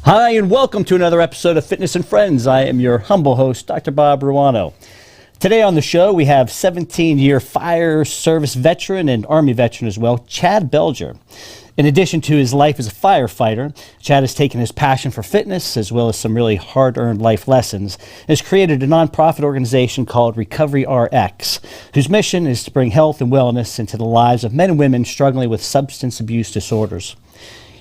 Hi, and welcome to another episode of Fitness and Friends. I am your humble host, Dr. Bob Ruano. Today on the show, we have 17-year fire service veteran and Army veteran as well, Chad Belger. In addition to his life as a firefighter, Chad has taken his passion for fitness as well as some really hard-earned life lessons and has created a nonprofit organization called Recovery RX, whose mission is to bring health and wellness into the lives of men and women struggling with substance abuse disorders.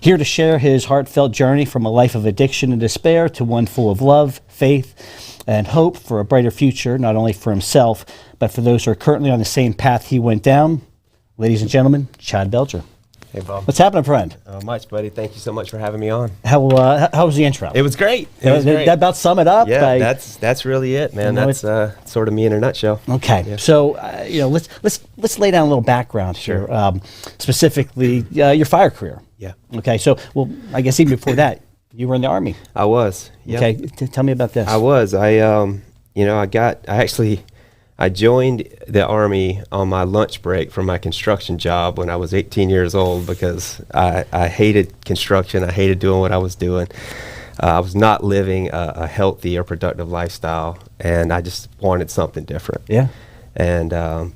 Here to share his heartfelt journey from a life of addiction and despair to one full of love, faith, and hope for a brighter future, not only for himself, but for those who are currently on the same path he went down. Ladies and gentlemen, Chad Belger. Hey, Bob. What's happening, friend? Much, buddy. Thank you so much for having me on. How was the intro? It was great. Great. That about sum it up? Yeah, that's really it, man. That's sort of me in a nutshell. Okay, yeah. So let's lay down a little background here, specifically your fire career. Yeah. Okay, so I guess even before that, you were in the Army. I was. Yeah. Okay, tell me about this. I was. I joined the Army on my lunch break from my construction job when I was 18 years old because I hated construction. I hated doing what I was doing. I was not living a healthy or productive lifestyle, and I just wanted something different. Yeah. And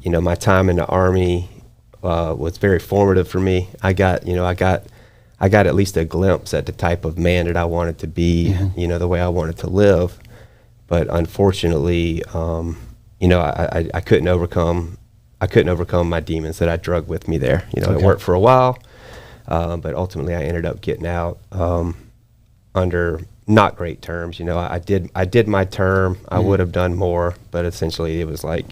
my time in the Army was very formative for me. I got at least a glimpse at the type of man that I wanted to be, the way I wanted to live. But unfortunately, I couldn't overcome my demons that I drug with me there. It worked for a while, but ultimately I ended up getting out under not great terms. I did my term. I would have done more, but essentially it was like,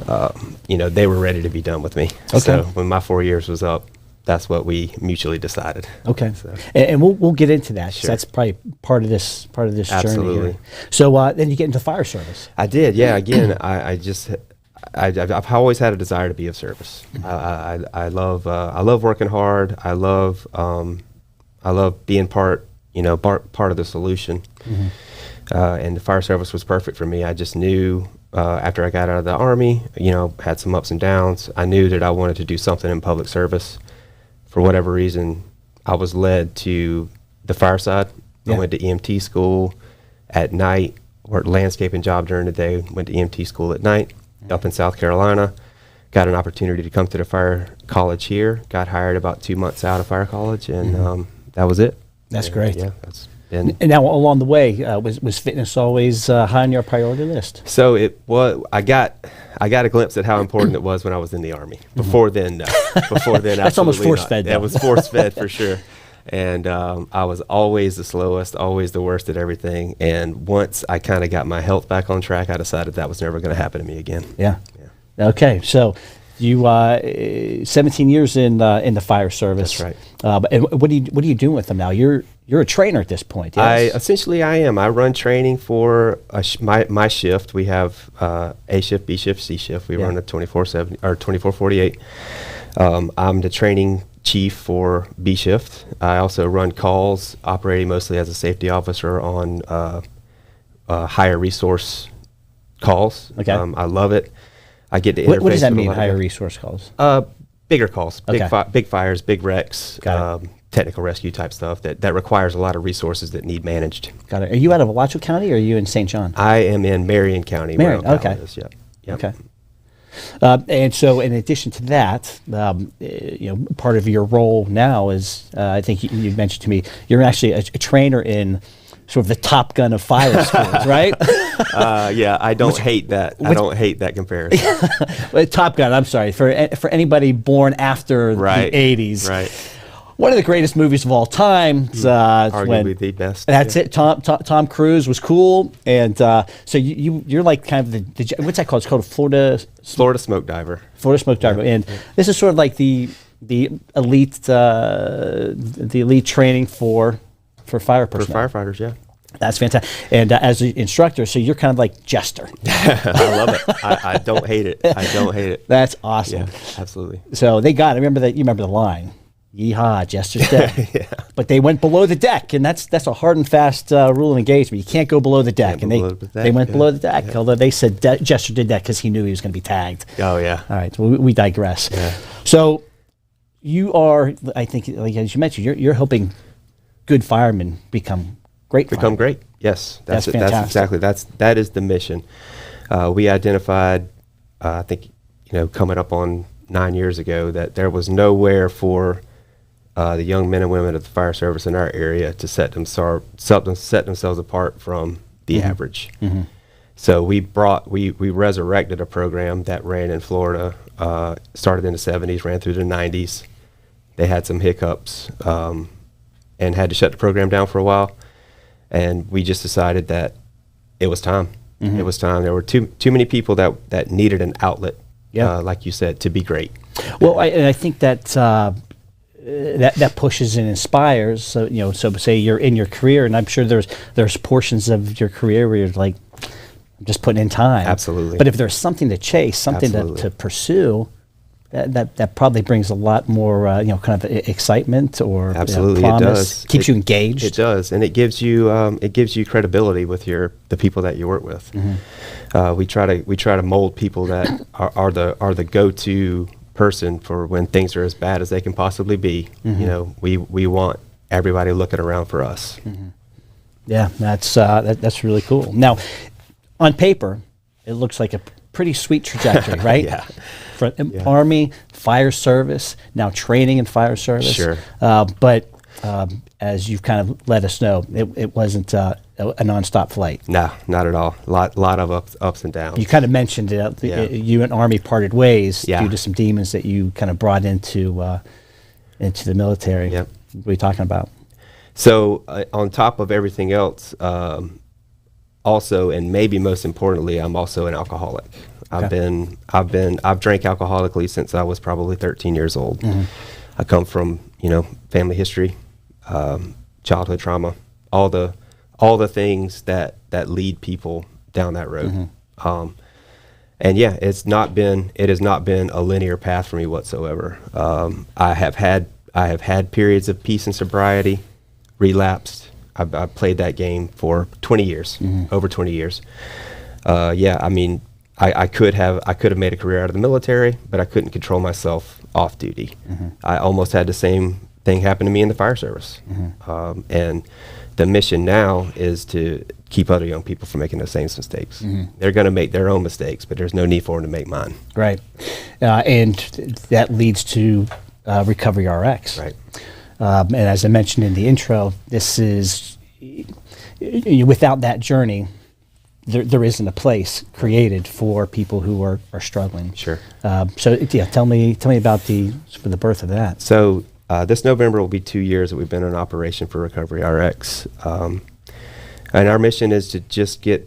they were ready to be done with me. Okay. So when my 4 years was up, that's what we mutually decided. Okay, so. And we'll get into that. Sure. That's probably part of this Absolutely. journey here. So then you get into fire service. I did, yeah. Again, I've always had a desire to be of service. I love working hard. I love being part of the solution. Mm-hmm. And the fire service was perfect for me. I just knew after I got out of the Army, had some ups and downs. I knew that I wanted to do something in public service. For whatever reason, I was led to the fireside. Yeah. I went to EMT school at night, worked landscaping job during the day, went to EMT school at night up in South Carolina. Got an opportunity to come to the fire college here. Got hired about 2 months out of fire college, and that was it. That's great. Yeah, that's been. And now along the way, was fitness always high on your priority list? So it was. I got a glimpse at how important it was when I was in the Army. Before then, no. Before then, that's almost force fed. That was force fed for sure. And I was always the slowest, always the worst at everything. And once I kind of got my health back on track, I decided that was never going to happen to me again. Yeah. Okay, so you 17 years in the fire service. That's right. And what are you doing with them now? You're a trainer at this point. Yes? I am. I run training for my shift. We have A shift, B shift, C shift. We run a 24/7 or 24/48. I'm the training chief for B shift. I also run calls, operating mostly as a safety officer on higher resource calls. Okay. I love it. I get to interface. What does that mean, higher resource calls? Bigger calls, okay. Big fires, big wrecks, technical rescue type stuff that requires a lot of resources that need managed. Got it. Are you out of Alachua County or are you in St. John? I am in Marion County. Marion, okay. Yep. Okay. And so in addition to that, part of your role now is, I think you mentioned to me, you're actually a trainer in sort of the Top Gun of fire schools, right? Yeah, I don't hate that. I don't hate that comparison. Well, Top Gun, I'm sorry, for anybody born after the 80s. Right. One of the greatest movies of all time. Arguably the best. That's it. Tom Cruise was cool, and so you're like kind of the what's that called? It's called a Florida smoke diver. Florida smoke diver, and this is sort of like the elite training for fire personnel. For firefighters, yeah. That's fantastic. And as an instructor, so you're kind of like Jester. I love it. I don't hate it. I don't hate it. That's awesome. Yeah, absolutely. So they got. You remember the line. Yeehaw, Jester's dead. Yeah. But they went below the deck, and that's a hard and fast rule of engagement. You can't go below the deck. And they went below the deck, although they said Jester did that because he knew he was going to be tagged. Oh, yeah. All right, so we digress. Yeah. So you are, I think, like as you mentioned, you're helping good firemen become great Become firemen. great. Yes, That's fantastic. That is the mission. We identified, I think, coming up on 9 years ago, that there was nowhere for the young men and women of the fire service in our area to set themselves apart from the average. So we resurrected a program that ran in Florida, started in the 70s, ran through the 90s. They had some hiccups and had to shut the program down for a while. And we just decided that it was time. It was time. There were too many people that needed an outlet, like you said, to be great. Well, I think that that pushes and inspires. So so say you're in your career, and I'm sure there's portions of your career where you're like, I'm just putting in time. Absolutely. But if there's something to chase, something to pursue, that probably brings a lot more kind of excitement or absolutely promise. It does. Keeps you engaged. It does, and it gives you credibility with the people that you work with. We try to mold people that are the go-to person for when things are as bad as they can possibly be. We want everybody looking around for us. Yeah, that's really cool. Now, on paper, it looks like a pretty sweet trajectory, right? Yeah. From Army, fire service, now training in fire service. Sure. But as you've kind of let us know, it wasn't a nonstop flight. No, not at all. Lot of ups and downs. You kind of mentioned you and Army parted ways Yeah. due to some demons that you kind of brought into the military. Yep. What are you talking about? So on top of everything else, also, and maybe most importantly, I'm also an alcoholic. Okay. I've drank alcoholically since I was probably 13 years old. I come from, family history, childhood trauma, all the things that lead people down that road. And yeah, it has not been a linear path for me whatsoever. I have had periods of peace and sobriety, relapsed. I played that game for 20 years, over 20 years. I mean, I could have made a career out of the military, but I couldn't control myself off duty. I almost had the same thing happen to me in the fire service. And the mission now is to keep other young people from making those same mistakes. They're going to make their own mistakes, but there's no need for them to make mine. Right. And that leads to Recovery RX. Right. And as I mentioned in the intro, this is, without that journey, there isn't a place created for people who are struggling. Sure. So tell me about the birth of that. So this November will be 2 years that we've been in operation for Recovery RX. And our mission is to just give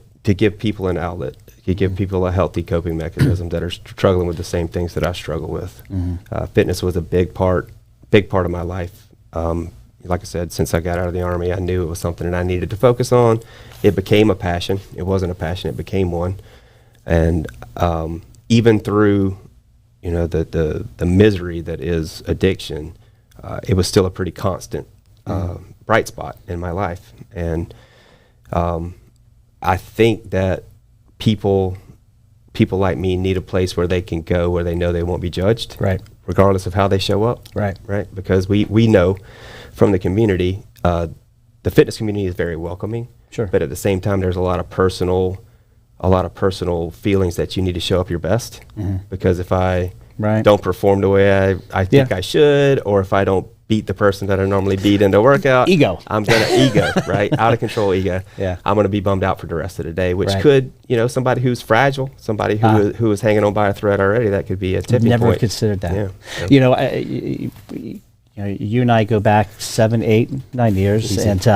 people an outlet, to give people a healthy coping mechanism that are struggling with the same things that I struggle with. Fitness was a big part of my life. Like I said, since I got out of the Army, I knew it was something that I needed to focus on. It became a passion. It wasn't a passion, it became one. And even through, the misery that is addiction, it was still a pretty constant bright spot in my life. And I think that people like me need a place where they can go where they know they won't be judged. Right. Regardless of how they show up. Right. Right. Because we know from the community, the fitness community is very welcoming. Sure. But at the same time, there's a lot of personal feelings that you need to show up your best. Because if I don't perform the way I think I should, or if I don't beat the person that I normally beat in the workout, I'm gonna right, out of control ego. Yeah. I'm gonna be bummed out for the rest of the day, which could, somebody who's fragile, somebody who is hanging on by a thread already, that could be a tipping point. Never considered that. Yeah. You and I go back 7, 8, 9 years. Easy. And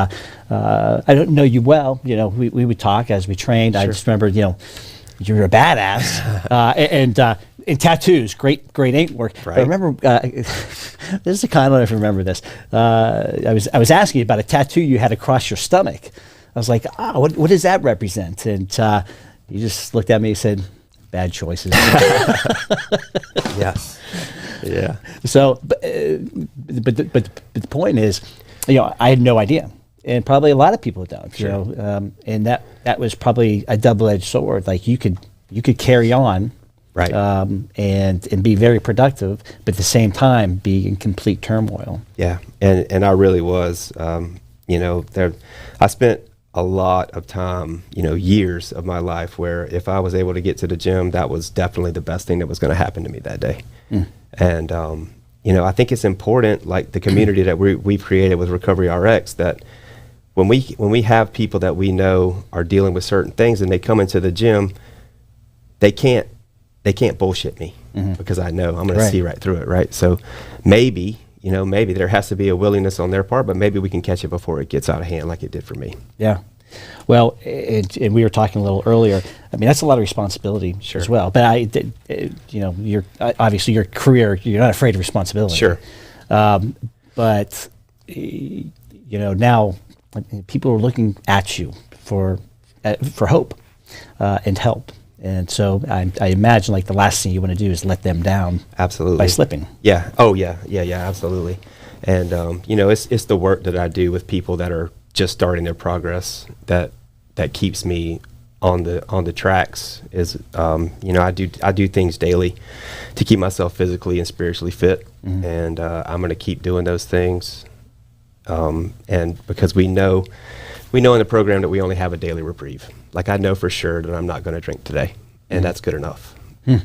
I don't know you well. We would talk as we trained. Sure. I just remember, you were a badass. And tattoos, great ink work. Right. I remember, this is I don't know if you remember this. I was asking you about a tattoo you had across your stomach. I was like, what does that represent? And you just looked at me and said, bad choices. Yes. Yeah. So, but the point is, I had no idea, and probably a lot of people don't. Sure. And that was probably a double-edged sword. Like you could carry on, right, and be very productive, but at the same time be in complete turmoil. Yeah, and I really was. I spent a lot of time, years of my life where if I was able to get to the gym, that was definitely the best thing that was going to happen to me that day. And, I think it's important, like the community that we've created with Recovery RX, that when we have people that we know are dealing with certain things and they come into the gym, they can't bullshit me because I know I'm going to see right through it. Right. So maybe there has to be a willingness on their part, but maybe we can catch it before it gets out of hand like it did for me. Yeah. Well, and we were talking a little earlier. I mean, that's a lot of responsibility as well. But you're obviously your career. You're not afraid of responsibility. Sure. But now people are looking at you for hope and help. And so I imagine like the last thing you want to do is let them down. Absolutely. By slipping. Yeah. Oh yeah. Absolutely. And it's the work that I do with people that are just starting their progress that keeps me on the tracks. Is I do things daily to keep myself physically and spiritually fit, and I'm going to keep doing those things. And because we know in the program that we only have a daily reprieve. Like I know for sure that I'm not going to drink today, and that's good enough. Yeah.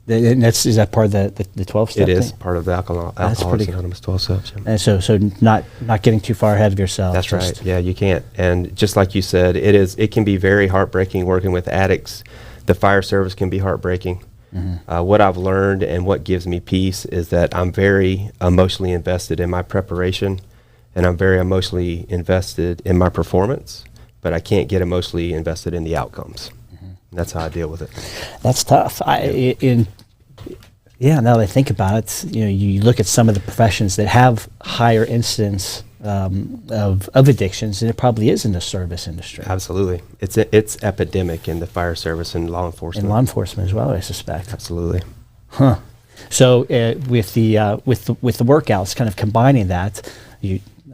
And is that part of the 12-step It is thing? part of the Alcoholics Anonymous 12 steps. Yeah. And so not getting too far ahead of yourself. That's right. Yeah, you can't. And just like you said, it can be very heartbreaking working with addicts. The fire service can be heartbreaking. What I've learned and what gives me peace is that I'm very emotionally invested in my preparation, and I'm very emotionally invested in my performance, but I can't get emotionally invested in the outcomes. That's how I deal with it. That's tough. Now that I think about it, you look at some of the professions that have higher incidence of addictions, and it probably is in the service industry. Absolutely. It's epidemic in the fire service and law enforcement. And law enforcement as well, I suspect. Absolutely. Huh. So with the workouts, kind of combining that,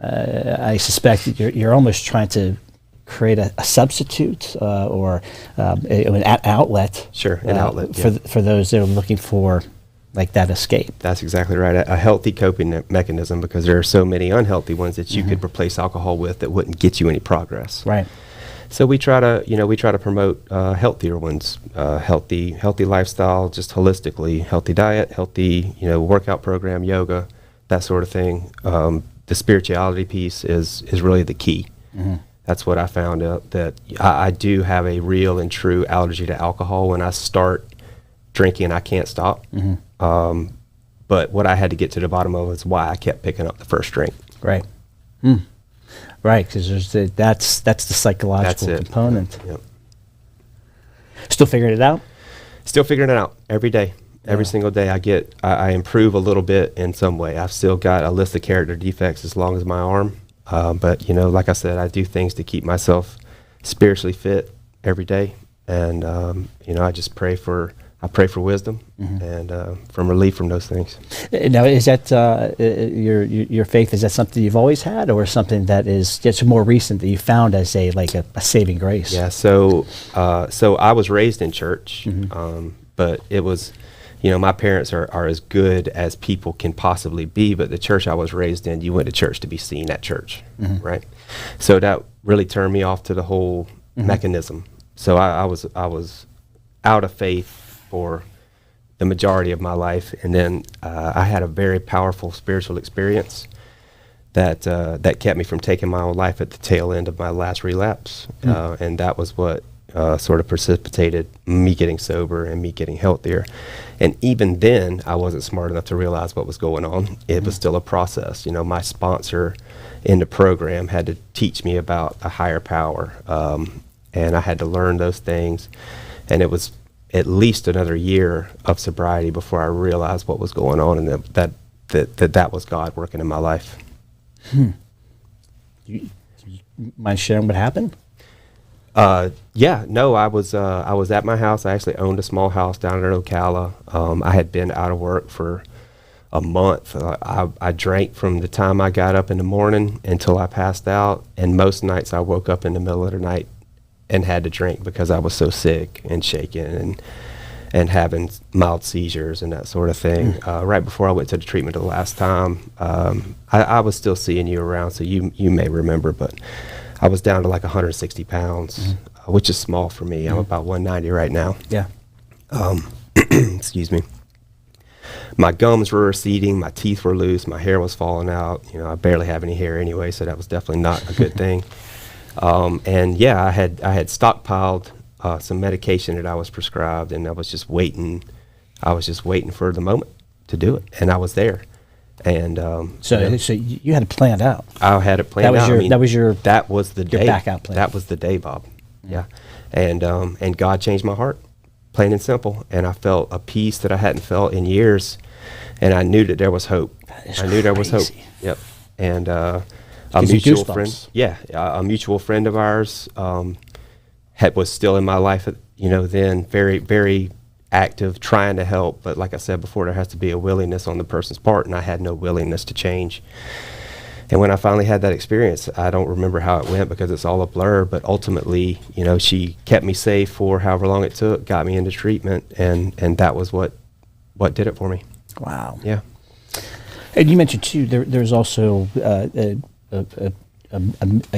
I suspect you're almost trying to create a substitute or an outlet. Sure, an outlet for those that are looking for like that escape. That's exactly right. A healthy coping mechanism, because there are so many unhealthy ones that you could replace alcohol with that wouldn't get you any progress. Right. So we try to promote healthier ones, healthy lifestyle, just holistically, healthy diet, healthy workout program, yoga, that sort of thing. The spirituality piece is really the key. That's what I found out, that I do have a real and true allergy to alcohol. When I start drinking, I can't stop. But what I had to get to the bottom of is why I kept picking up the first drink. Right. Right, because that's the psychological component. Yep. Still figuring it out? Still figuring it out every day. Every single day I improve a little bit in some way. I've still got a list of character defects as long as my arm. But like I said, I do things to keep myself spiritually fit every day. And, I just pray for wisdom and from relief from those things. Now, is that your faith? Is that something you've always had, or something that is just more recent that you found as a saving grace? Yeah. So I was raised in church, but it was, my parents are as good as people can possibly be. But the church I was raised in, you went to church to be seen at church, right? So that really turned me off to the whole mechanism. So I was out of faith for the majority of my life, and then I had a very powerful spiritual experience that kept me from taking my own life at the tail end of my last relapse, and that was what sort of precipitated me getting sober and me getting healthier. And even then, I wasn't smart enough to realize what was going on. It was still a process. My sponsor in the program had to teach me about a higher power, and I had to learn those things, and it was at least another year of sobriety before I realized what was going on, and that was God working in my life. You mind sharing what happened? Yeah, no, I was at my house. I actually owned a small house down in Ocala. I had been out of work for a month. I drank from the time I got up in the morning until I passed out, and most nights I woke up in the middle of the night and had to drink because I was so sick and shaken. and having mild seizures and that sort of thing. Right before I went to the treatment the last time, I was still seeing you around, so you may remember, but I was down to like 160 pounds, which is small for me. I'm about 190 right now. Yeah. Excuse me. My gums were receding, my teeth were loose, my hair was falling out. You know, I barely have any hair anyway, so that was definitely not a good thing. And yeah, I had stockpiled some medication that I was prescribed, and I was just waiting. I was just waiting for the moment to do it, and I was there. And so you had it planned out. I had it planned out. That was the day. Back out plan. That was the day, Bob. Yeah, and God changed my heart, plain and simple. And I felt a peace that I hadn't felt in years, and I knew that there was hope. I knew there was hope. Yep. And a mutual friend. Yeah, a mutual friend of ours was still in my life. You know, then very, very active, trying to help. But like I said before, there has to be a willingness on the person's part, and I had no willingness to change. And when I finally had that experience, I don't remember how it went because it's all a blur, but ultimately, you know, she kept me safe for however long it took, got me into treatment, and that was what did it for me. Wow. Yeah. And you mentioned too, there's also a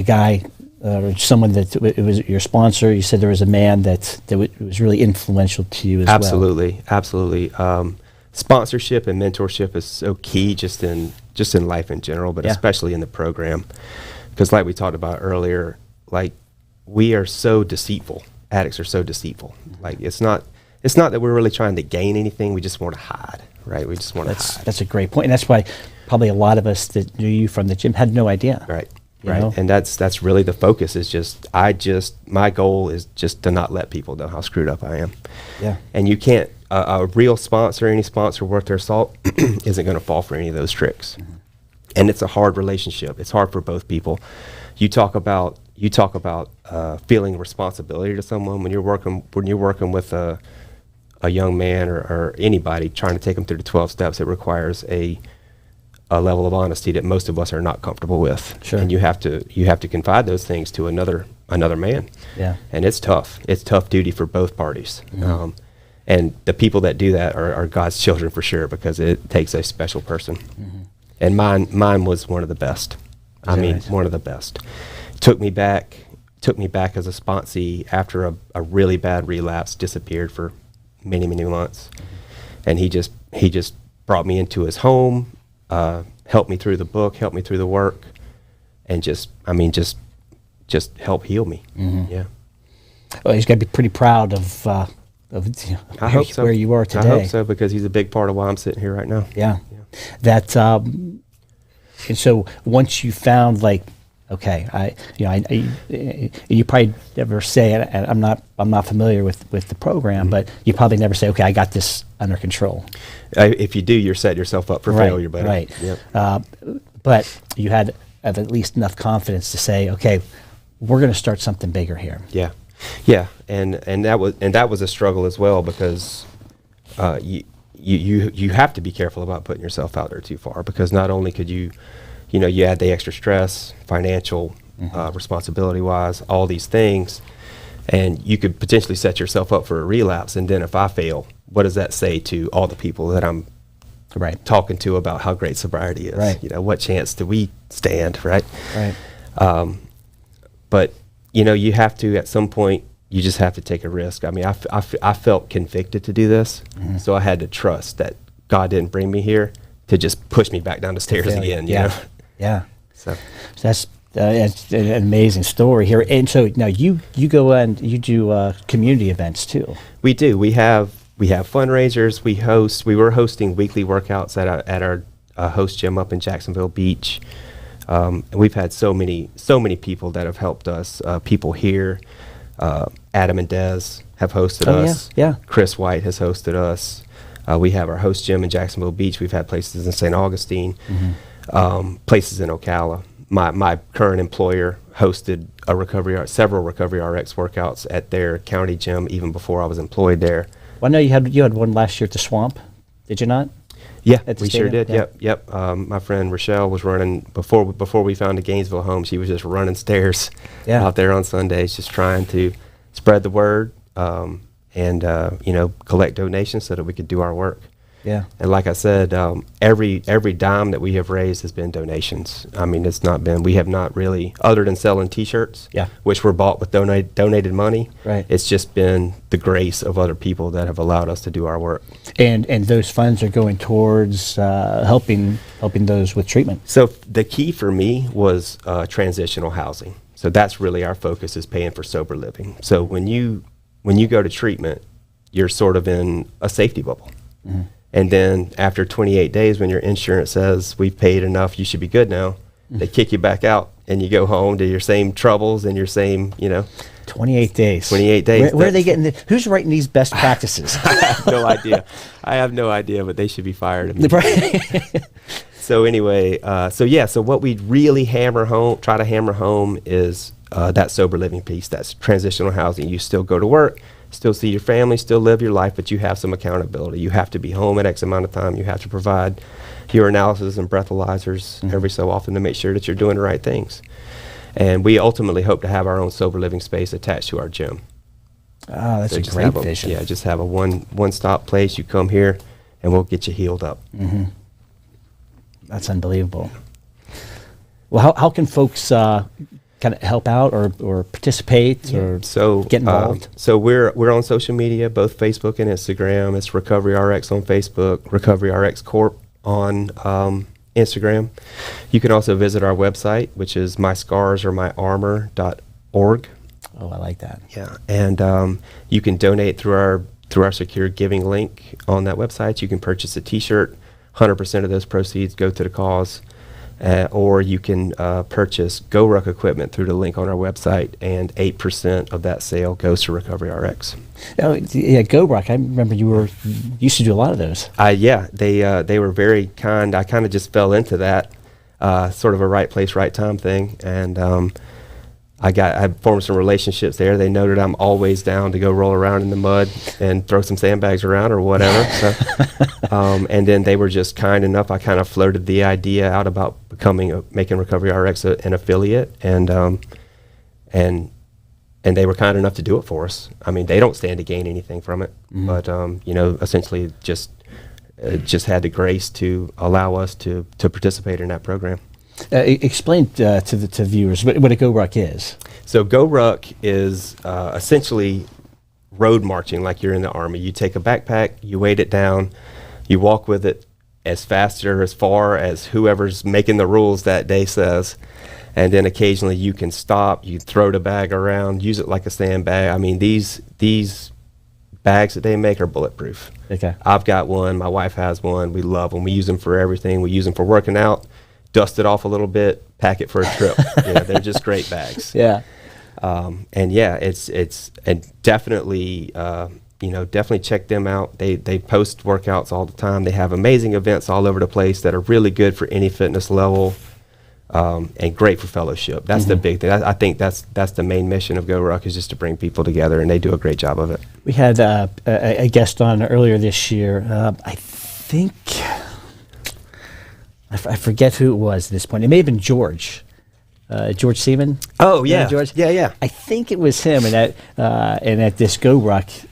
guy or someone that it was your sponsor. You said there was a man that was really influential to you as Absolutely. well. Absolutely. Sponsorship and mentorship is so key just in life in general, but especially in the program. Because like we talked about earlier, like we are so deceitful. Addicts are so deceitful. Like it's not that we're really trying to gain anything. We just want to hide, right? We just want to hide. That's a great point. And that's why probably a lot of us that knew you from the gym had no idea. Right. You right. know? And that's really the focus is my goal is just to not let people know how screwed up I am. Yeah. And you can't, a real sponsor, any sponsor worth their salt isn't going to fall for any of those tricks. Mm-hmm. And it's a hard relationship. It's hard for both people. You talk about feeling responsibility to someone when you're working with a young man or anybody trying to take them through the 12 steps. It requires a level of honesty that most of us are not comfortable with. Sure. And you have to confide those things to another man. Yeah. And it's tough. It's tough duty for both parties. Mm-hmm. And the people that do that are God's children for sure, because it takes a special person. Mm-hmm. And mine was one of the best. One of the best. Took me back as a sponsee after a really bad relapse, disappeared for many, many months. Mm-hmm. And he just brought me into his home, helped me through the book, helped me through the work, and just help heal me. Mm-hmm. Yeah. Well, he's got to be pretty proud of I hope so. Where you are today. I hope so, because he's a big part of why I'm sitting here right now. Yeah. That and so once you found, like, okay, you probably never say, and I'm not familiar with the program, mm-hmm. but you probably never say, okay, I got this under control. If you do, you're setting yourself up for failure, buddy. Right. Yep. But you had at least enough confidence to say, okay, we're going to start something bigger here. Yeah. Yeah, and that was a struggle as well, because you have to be careful about putting yourself out there too far, because not only could you add the extra stress, financial, mm-hmm. Responsibility wise, all these things, and you could potentially set yourself up for a relapse. And then if I fail, what does that say to all the people that I'm talking to about how great sobriety is? Right. What chance do we stand? Right. Right. But you have to, at some point, you just have to take a risk. I mean, I felt convicted to do this, mm-hmm. so I had to trust that God didn't bring me here to just push me back down the stairs again. You know? Yeah. So that's an amazing story here. And so now you go and you do community events too. We do. We have fundraisers. We were hosting weekly workouts at our host gym up in Jacksonville Beach. And we've had so many people that have helped us. People here, Adam and Des have hosted us. Yeah. Chris White has hosted us. We have our host gym in Jacksonville Beach. We've had places in St. Augustine, mm-hmm. Places in Ocala. My current employer hosted several Recovery RX workouts at their county gym even before I was employed there. Well, I know you had one last year at the Swamp. Did you not? Yeah, we sure did. Yeah. Yep. My friend Rochelle was running before we found a Gainesville home. She was just running stairs out there on Sundays, just trying to spread the word. and collect donations so that we could do our work. Yeah. And like I said, every dime that we have raised has been donations. I mean, we have not really, other than selling T-shirts, which were bought with donated money. Right. It's just been the grace of other people that have allowed us to do our work. And those funds are going towards helping those with treatment. So the key for me was transitional housing. So that's really our focus, is paying for sober living. So when you go to treatment, you're sort of in a safety bubble. Mm-hmm. And then after 28 days, when your insurance says we've paid enough, you should be good now, they kick you back out and you go home to your same troubles and your same, 28 days. 28 days. Where are they getting who's writing these best practices? I have no idea. But they should be fired. So anyway, so what we really try to hammer home is that sober living piece. That's transitional housing. You still go to work, still see your family, still live your life, but you have some accountability. You have to be home at X amount of time. You have to provide urinalysis and breathalyzers every so often to make sure that you're doing the right things. And we ultimately hope to have our own sober living space attached to our gym. Ah, that's a great vision. Yeah, just have a one-stop place. You come here, and we'll get you healed up. Mm-hmm. That's unbelievable. Well, how can folks kind of help out or participate or get involved? So we're on social media, both Facebook and Instagram. It's Recovery RX on Facebook, Recovery RX Corp on Instagram. You can also visit our website, which is myscarsormyarmor.org. Oh, I like that. Yeah, and you can donate through our secure giving link on that website. You can purchase a T-shirt. 100% of those proceeds go to the cause. Or you can purchase GoRuck equipment through the link on our website, and 8% of that sale goes to Recovery RX. Oh, yeah, GoRuck. I remember you used to do a lot of those. They were very kind. I kind of just fell into that, sort of a right place, right time thing, and I formed some relationships there. They know that I'm always down to go roll around in the mud and throw some sandbags around or whatever. So, and then they were just kind enough. I kind of floated the idea out about making Recovery RX an affiliate, and they were kind enough to do it for us. I mean, they don't stand to gain anything from it, but essentially just had the grace to allow us to participate in that program. Explain to viewers what a GoRuck is. So GoRuck is essentially road marching like you're in the Army. You take a backpack, you weight it down, you walk with it as fast or as far as whoever's making the rules that day says, and then occasionally you can stop, you throw the bag around, use it like a sandbag. I mean, these bags that they make are bulletproof. Okay. I've got one, my wife has one, we love them. We use them for everything. We use them for working out, dust it off a little bit, pack it for a trip. They're just great bags. Yeah. It's definitely definitely check them out. They post workouts all the time. They have amazing events all over the place that are really good for any fitness level, and great for fellowship. That's the big thing. I think that's the main mission of GoRuck, is just to bring people together, and they do a great job of it. We had a guest on earlier this year. I think. I forget who it was at this point. It may have been George Seaman. Oh yeah, George. Yeah. I think it was him, and at this GoRuck,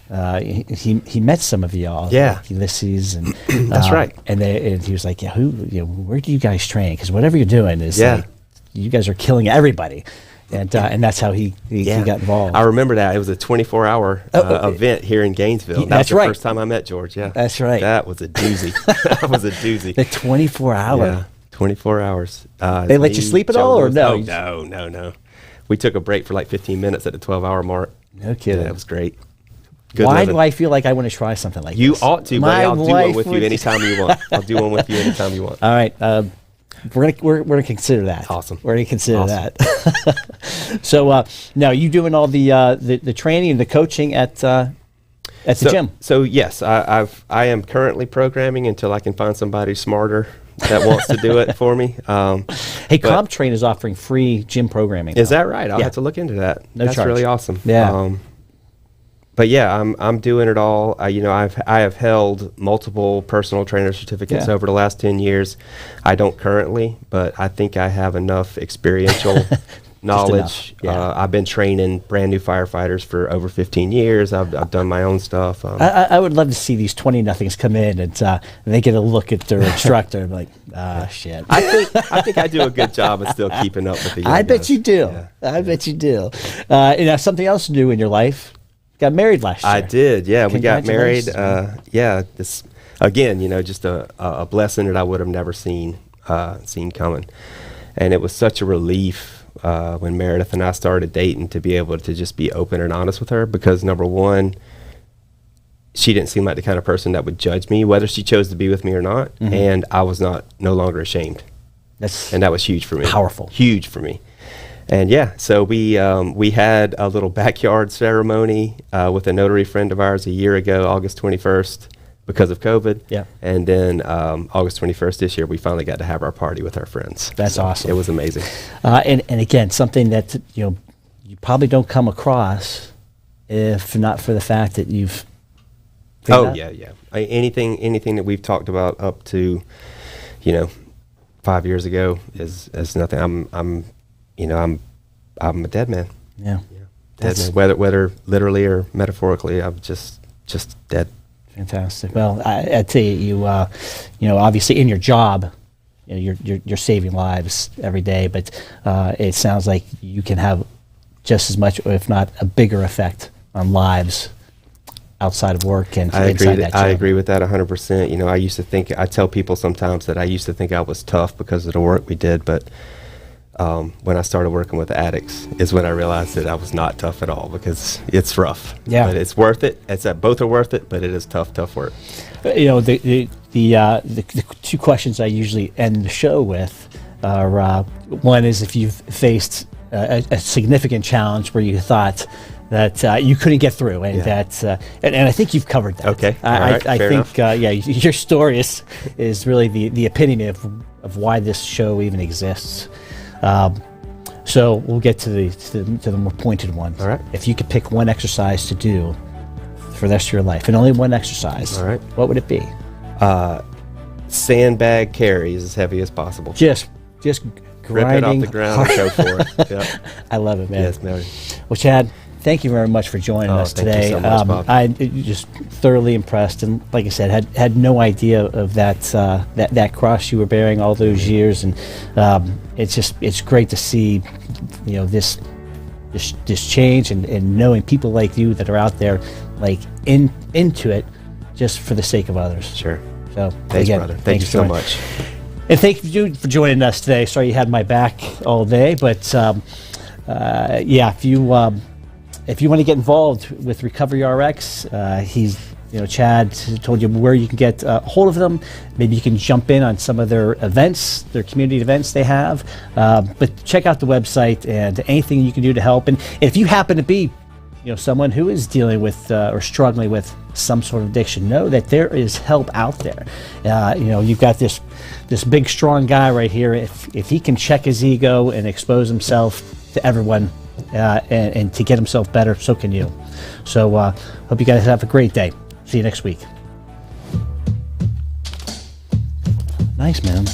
he met some of y'all. Yeah, like Ulysses, and that's right. And he was like, "Yeah, where do you guys train? Because whatever you're doing is like, you guys are killing everybody." And that's how he got involved. I remember that. It was a 24-hour event here in Gainesville. That's the first time I met George. Yeah, that's right. That was a doozy. That was a doozy. The 24-hour. Yeah, 24 hours. They let you sleep at all, or no? No. We took a break for like 15 minutes at the 12-hour mark. No kidding. Yeah, that was great. Why do I feel like I want to try something like this? You ought to, buddy. I'll do one with you anytime you want. I'll do one with you anytime you want. All right. We're gonna consider that. Awesome. We're gonna consider that. So now you doing all the training and the coaching at the gym? So yes, I am currently programming until I can find somebody smarter that wants to do it for me. Hey, CompTrain is offering free gym programming. Is that right? I'll have to look into that. That's charge. Really awesome. Yeah. But yeah, I'm doing it all. I have held multiple personal trainer certificates over the last 10 years. I don't currently, but I think I have enough experiential knowledge. Yeah. I've been training brand new firefighters for over 15 years. I've done my own stuff. I would love to see these 20-nothings come in and they get a look at their instructor and be like, shit. I think I do a good job of still keeping up with the young I bet guys. you do. Yeah. I bet you do. Something else new in your life. Got married last year. I did. Yeah, we got married. Congratulations. This again, just a blessing that I would have never seen coming, and it was such a relief when Meredith and I started dating to be able to just be open and honest with her, because number one, she didn't seem like the kind of person that would judge me whether she chose to be with me or not, and I was no longer ashamed. And that was huge for me. Powerful. Huge for me. And so we had a little backyard ceremony with a notary friend of ours a year ago, August 21st, because of COVID. Yeah. And then August 21st this year, we finally got to have our party with our friends. That's awesome. It was amazing. And again, something that you probably don't come across if not for the fact that you've. Yeah. Anything that we've talked about up to, 5 years ago is nothing. I'm a dead man. Yeah. Dead man. Whether literally or metaphorically, I'm just dead. Fantastic. Well, I tell you, obviously in your job, you're saving lives every day, but it sounds like you can have just as much, if not a bigger effect on lives outside of work and inside that job. I agree with that 100%. I tell people sometimes that I used to think I was tough because of the work we did, but when I started working with addicts is when I realized that I was not tough at all, because it's rough. Yeah. But it's worth it. Both are worth it, but it is tough work. The two questions I usually end the show with are, one is if you've faced a significant challenge where you thought that you couldn't get through, and and I think you've covered that. Okay. I think your story is really the epitome of why this show even exists. So we'll get to the more pointed ones. All right. If you could pick one exercise to do for the rest of your life, and only one exercise, all right, what would it be? Sandbag carries as heavy as possible. Just Rip it off grinding the ground and go for it. Yep. I love it, man. Yes, Mary. Well, Chad, thank you very much for joining us thank today. you so much, Bob. I just thoroughly impressed, and like I said, had no idea of that cross you were bearing all those years, and it's great to see this change, and knowing people like you that are out there like into it just for the sake of others. Sure. So Thanks, again, brother. Thank you so much. And thank you for joining us today. Sorry you had my back all day, but if you want to get involved with Recovery RX, Chad told you where you can get a hold of them. Maybe you can jump in on some of their events, their community events they have. But check out the website and anything you can do to help. And if you happen to be someone who is dealing with or struggling with some sort of addiction, know that there is help out there. You've got this big, strong guy right here. If he can check his ego and expose himself to everyone and to get himself better, so can you. So hope you guys have a great day. See you next week. Nice, man.